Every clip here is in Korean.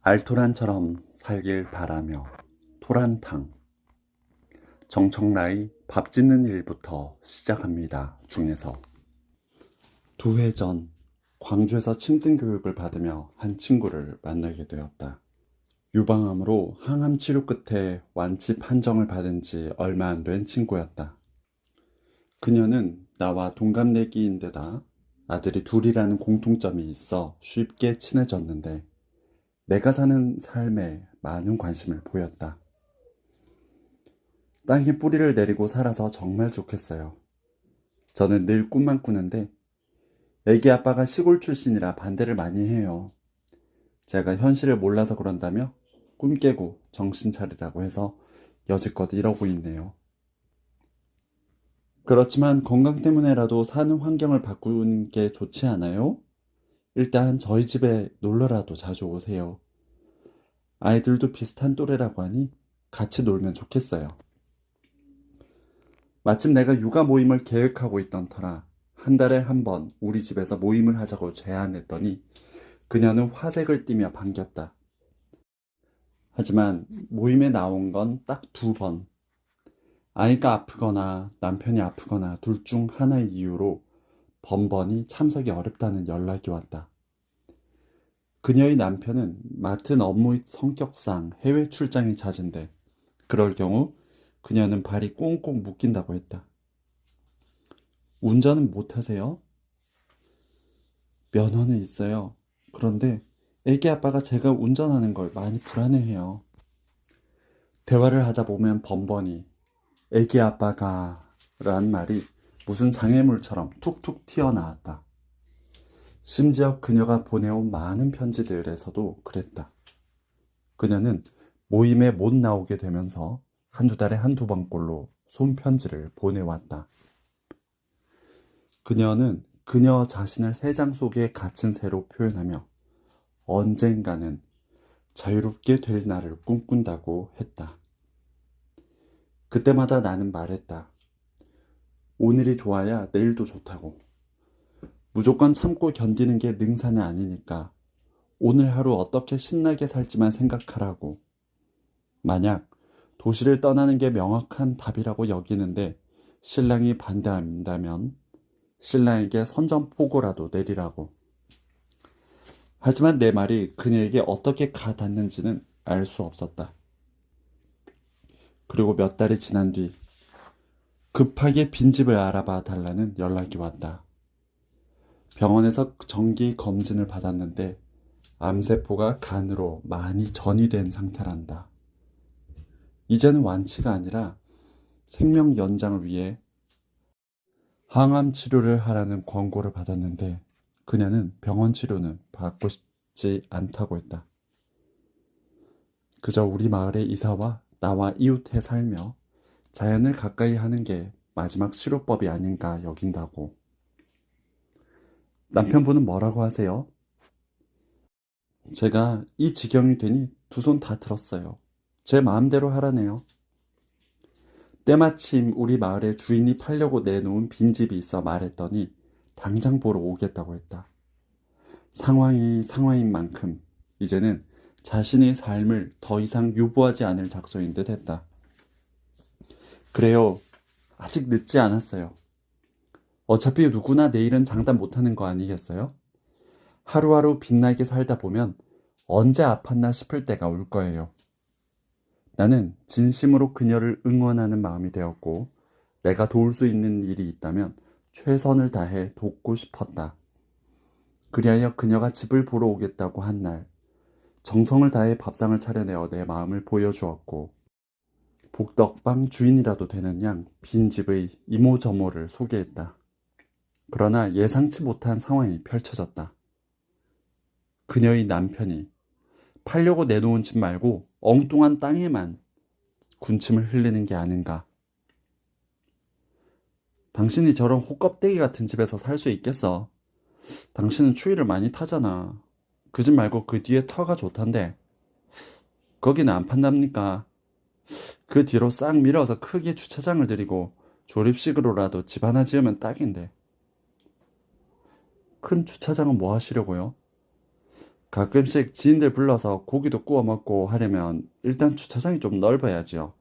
알토란처럼 살길 바라며 토란탕. 정청라의 밥 짓는 일부터 시작합니다 중에서 두 해 전 광주에서 침등 교육을 받으며 한 친구를 만나게 되었다. 유방암으로 항암 치료 끝에 완치 판정을 받은 지 얼마 안 된 친구였다. 그녀는 나와 동갑내기인데다 아들이 둘이라는 공통점이 있어 쉽게 친해졌는데 내가 사는 삶에 많은 관심을 보였다. 땅에 뿌리를 내리고 살아서 정말 좋겠어요. 저는 늘 꿈만 꾸는데 애기 아빠가 시골 출신이라 반대를 많이 해요. 제가 현실을 몰라서 그런다며 꿈 깨고 정신 차리라고 해서 여지껏 이러고 있네요. 그렇지만 건강 때문에라도 사는 환경을 바꾸는 게 좋지 않아요? 일단 저희 집에 놀러라도 자주 오세요. 아이들도 비슷한 또래라고 하니 같이 놀면 좋겠어요. 마침 내가 육아 모임을 계획하고 있던 터라 한 달에 한 번 우리 집에서 모임을 하자고 제안했더니 그녀는 화색을 띠며 반겼다. 하지만 모임에 나온 건 딱 두 번. 아이가 아프거나 남편이 아프거나 둘 중 하나의 이유로 번번이 참석이 어렵다는 연락이 왔다. 그녀의 남편은 맡은 업무 성격상 해외 출장이 잦은데 그럴 경우 그녀는 발이 꽁꽁 묶인다고 했다. 운전은 못하세요? 면허는 있어요. 그런데 애기 아빠가 제가 운전하는 걸 많이 불안해해요. 대화를 하다 보면 번번이 애기 아빠가 란 말이 무슨 장애물처럼 툭툭 튀어나왔다. 심지어 그녀가 보내온 많은 편지들에서도 그랬다. 그녀는 모임에 못 나오게 되면서 한두 달에 한두 번꼴로 손편지를 보내왔다. 그녀는 그녀 자신을 새 장 속에 갇힌 새로 표현하며 언젠가는 자유롭게 될 날을 꿈꾼다고 했다. 그때마다 나는 말했다. 오늘이 좋아야 내일도 좋다고. 무조건 참고 견디는 게 능사는 아니니까 오늘 하루 어떻게 신나게 살지만 생각하라고. 만약 도시를 떠나는 게 명확한 답이라고 여기는데 신랑이 반대한다면 신랑에게 선전포고라도 내리라고. 하지만 내 말이 그녀에게 어떻게 가닿는지는 알 수 없었다. 그리고 몇 달이 지난 뒤 급하게 빈집을 알아봐 달라는 연락이 왔다. 병원에서 정기 검진을 받았는데 암세포가 간으로 많이 전이된 상태란다. 이제는 완치가 아니라 생명 연장을 위해 항암 치료를 하라는 권고를 받았는데 그녀는 병원 치료는 받고 싶지 않다고 했다. 그저 우리 마을에 이사와 나와 이웃해 살며 자연을 가까이 하는 게 마지막 치료법이 아닌가 여긴다고. 남편분은 뭐라고 하세요? 제가 이 지경이 되니 두 손 다 들었어요. 제 마음대로 하라네요. 때마침 우리 마을에 주인이 팔려고 내놓은 빈집이 있어 말했더니 당장 보러 오겠다고 했다. 상황이 상황인 만큼 이제는 자신의 삶을 더 이상 유보하지 않을 작정인 듯 했다. 그래요. 아직 늦지 않았어요. 어차피 누구나 내일은 장담 못하는 거 아니겠어요? 하루하루 빛나게 살다 보면 언제 아팠나 싶을 때가 올 거예요. 나는 진심으로 그녀를 응원하는 마음이 되었고 내가 도울 수 있는 일이 있다면 최선을 다해 돕고 싶었다. 그리하여 그녀가 집을 보러 오겠다고 한 날 정성을 다해 밥상을 차려내어 내 마음을 보여주었고 복덕방 주인이라도 되는 양 빈집의 이모저모를 소개했다. 그러나 예상치 못한 상황이 펼쳐졌다. 그녀의 남편이 팔려고 내놓은 집 말고 엉뚱한 땅에만 군침을 흘리는 게 아닌가. 당신이 저런 호껍데기 같은 집에서 살 수 있겠어? 당신은 추위를 많이 타잖아. 그 집 말고 그 뒤에 터가 좋던데. 거기는 안 판답니까? 그 뒤로 싹 밀어서 크게 주차장을 들이고 조립식으로라도 집 하나 지으면 딱인데. 큰 주차장은 뭐 하시려고요? 가끔씩 지인들 불러서 고기도 구워 먹고 하려면 일단 주차장이 좀 넓어야지요.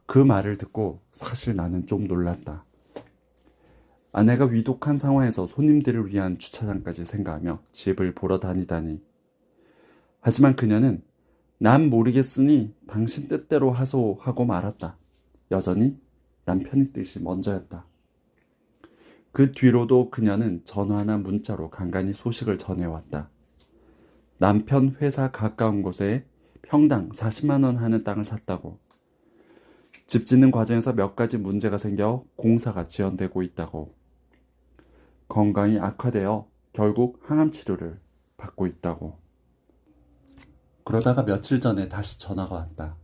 그 말을 듣고 사실 나는 좀 놀랐다. 아내가 위독한 상황에서 손님들을 위한 주차장까지 생각하며 집을 보러 다니다니. 하지만 그녀는 난 모르겠으니 당신 뜻대로 하소 하고 말았다. 여전히 남편의 뜻이 먼저였다. 그 뒤로도 그녀는 전화나 문자로 간간히 소식을 전해왔다. 남편 회사 가까운 곳에 평당 40만 원 하는 땅을 샀다고. 집 짓는 과정에서 몇 가지 문제가 생겨 공사가 지연되고 있다고. 건강이 악화되어 결국 항암 치료를 받고 있다고. 그러다가 며칠 전에 다시 전화가 왔다.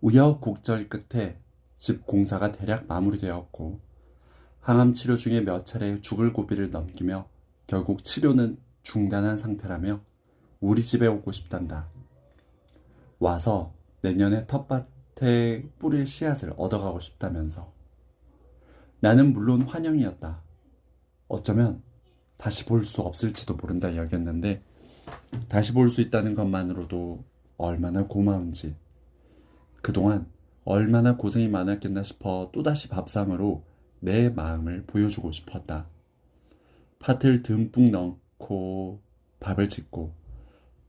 우여곡절 끝에 집 공사가 대략 마무리되었고 항암 치료 중에 몇 차례 죽을 고비를 넘기며 결국 치료는 중단한 상태라며 우리 집에 오고 싶단다. 와서 내년에 텃밭에 뿌릴 씨앗을 얻어가고 싶다면서. 나는 물론 환영이었다. 어쩌면 다시 볼 수 없을지도 모른다 여겼는데 다시 볼 수 있다는 것만으로도 얼마나 고마운지, 그동안 얼마나 고생이 많았겠나 싶어 또다시 밥상으로 내 마음을 보여주고 싶었다. 팥을 듬뿍 넣고 밥을 짓고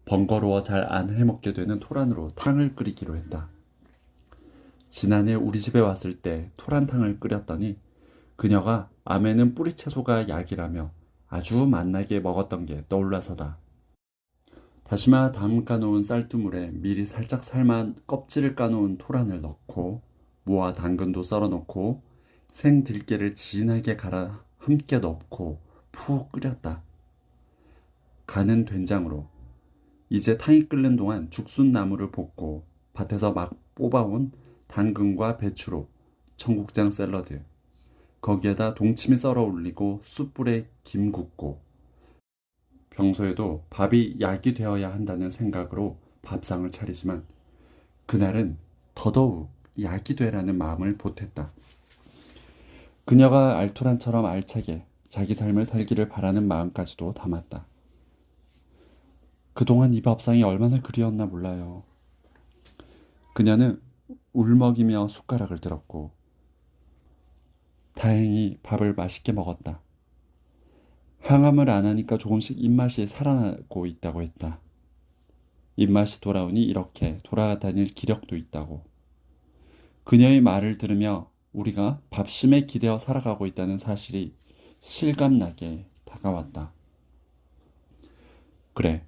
번거로워 잘 안 해먹게 되는 토란으로 탕을 끓이기로 했다. 지난해 우리 집에 왔을 때 토란탕을 끓였더니 그녀가 암에는 뿌리채소가 약이라며 아주 맛나게 먹었던 게 떠올라서다. 다시마 담가 놓은 쌀뜨물에 미리 살짝 삶아 껍질을 까놓은 토란을 넣고 무와 당근도 썰어 넣고 생 들깨를 진하게 갈아 함께 넣고 푹 끓였다. 간은 된장으로. 이제 탕이 끓는 동안 죽순나물을 볶고 밭에서 막 뽑아온 당근과 배추로 청국장 샐러드, 거기에다 동치미 썰어 올리고 숯불에 김 굽고. 평소에도 밥이 약이 되어야 한다는 생각으로 밥상을 차리지만 그날은 더더욱 약이 되라는 마음을 보탰다. 그녀가 알토란처럼 알차게 자기 삶을 살기를 바라는 마음까지도 담았다. 그동안 이 밥상이 얼마나 그리웠나 몰라요. 그녀는 울먹이며 숟가락을 들었고 다행히 밥을 맛있게 먹었다. 항암을 안 하니까 조금씩 입맛이 살아나고 있다고 했다. 입맛이 돌아오니 이렇게 돌아다닐 기력도 있다고. 그녀의 말을 들으며 우리가 밥심에 기대어 살아가고 있다는 사실이 실감나게 다가왔다. 그래,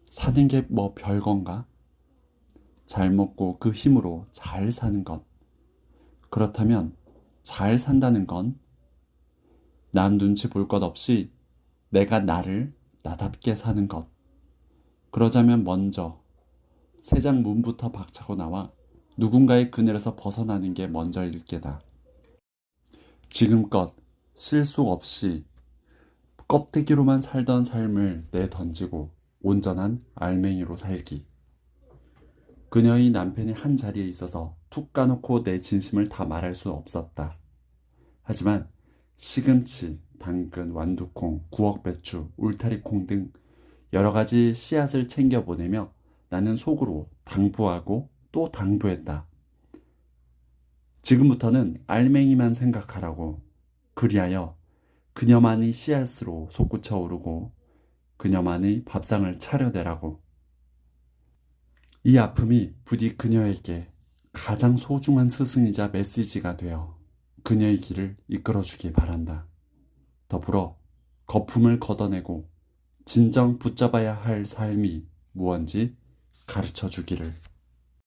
사는 게 뭐 별건가? 잘 먹고 그 힘으로 잘 사는 것. 그렇다면 잘 산다는 건 남 눈치 볼 것 없이 내가 나를 나답게 사는 것. 그러자면 먼저 세장 문부터 박차고 나와 누군가의 그늘에서 벗어나는 게 먼저일 게다. 지금껏 실수 없이 껍데기로만 살던 삶을 내던지고 온전한 알맹이로 살기. 그녀의 남편이 한 자리에 있어서 툭 까놓고 내 진심을 다 말할 수 없었다. 하지만 시금치, 당근, 완두콩, 구억배추, 울타리콩 등 여러 가지 씨앗을 챙겨 보내며 나는 속으로 당부하고 또 당부했다. 지금부터는 알맹이만 생각하라고. 그리하여 그녀만의 씨앗으로 솟구쳐 오르고 그녀만의 밥상을 차려내라고. 이 아픔이 부디 그녀에게 가장 소중한 스승이자 메시지가 되어 그녀의 길을 이끌어주기 바란다. 더불어 거품을 걷어내고 진정 붙잡아야 할 삶이 무언지 가르쳐 주기를.